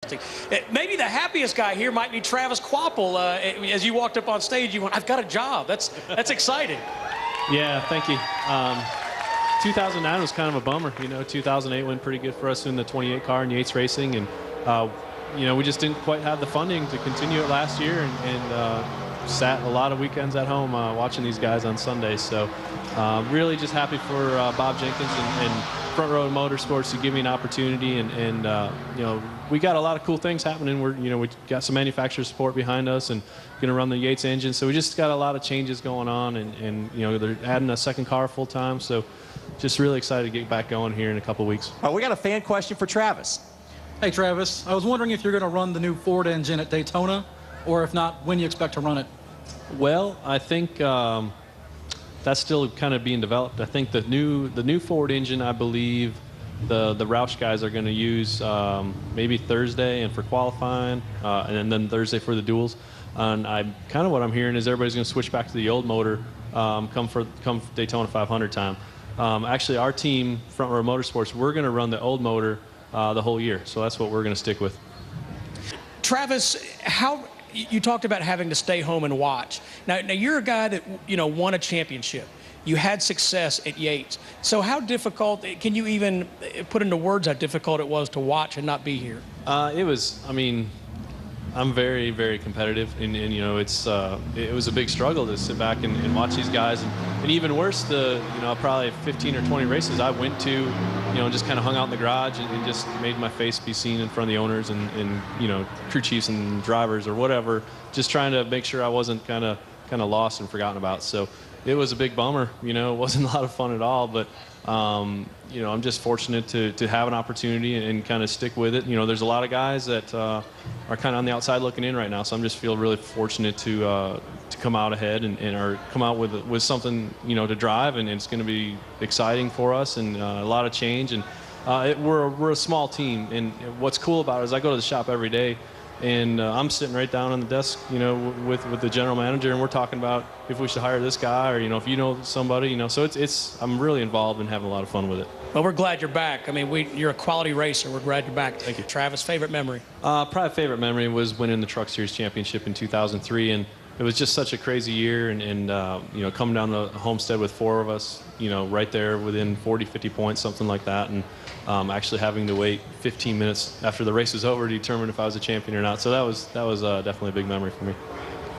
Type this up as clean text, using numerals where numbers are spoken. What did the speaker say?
fantastic. Maybe the happiest guy here might be Travis Kvapl. As you walked up on stage, you went, "I've got a job." That's exciting. Yeah, thank you. 2009 was kind of a bummer. 2008 went pretty good for us in the 28 car in Yates Racing, and we just didn't quite have the funding to continue it last year, and sat a lot of weekends at home watching these guys on Sundays. So really just happy for Bob Jenkins and Front Row Motorsports to give me an opportunity, and we got a lot of cool things happening. We got some manufacturer support behind us, and going to run the Yates engine. So we just got a lot of changes going on, and they're adding a second car full time. So just really excited to get back going here in a couple weeks. We got a fan question for Travis. Hey Travis, I was wondering if you're going to run the new Ford engine at Daytona, or if not, when you expect to run it. Well, I think that's still kind of being developed. I think the new Ford engine, I believe the Roush guys are going to use maybe Thursday and for qualifying, and then Thursday for the duels. And what I'm hearing is everybody's going to switch back to the old motor come Daytona 500 time. Actually, our team, Front Row Motorsports, we're going to run the old motor the whole year. So that's what we're going to stick with. Travis, you talked about having to stay home and watch. Now you're a guy that won a championship. You had success at Yates. So how difficult, can you even put into words how difficult it was to watch and not be here? It was. I'm very, very competitive, and it was a big struggle to sit back and watch these guys, and even worse, probably 15 or 20 races I went to, just kind of hung out in the garage and just made my face be seen in front of the owners and crew chiefs and drivers or whatever, just trying to make sure I wasn't kind of lost and forgotten about. So it was a big bummer. It wasn't a lot of fun at all, but I'm just fortunate to have an opportunity and kind of stick with it. There's a lot of guys that are kind of on the outside looking in right now, so I'm just feel really fortunate to come out ahead and or come out with something to drive, and it's going to be exciting for us and a lot of change. And we're a small team, and what's cool about it is I go to the shop every day. And I'm sitting right down on the desk, with the general manager, and we're talking about if we should hire this guy, or if somebody, So I'm really involved and having a lot of fun with it. Well, we're glad you're back. You're a quality racer. We're glad you're back. Thank you, Travis. Favorite memory? Probably favorite memory was winning the Truck Series championship in 2003, and it was just such a crazy year. And coming down to Homestead with 4 of us, right there within 40, 50 points, something like that, and actually having to wait 15 minutes after the race was over to determine if I was a champion or not. So that was definitely a big memory for me.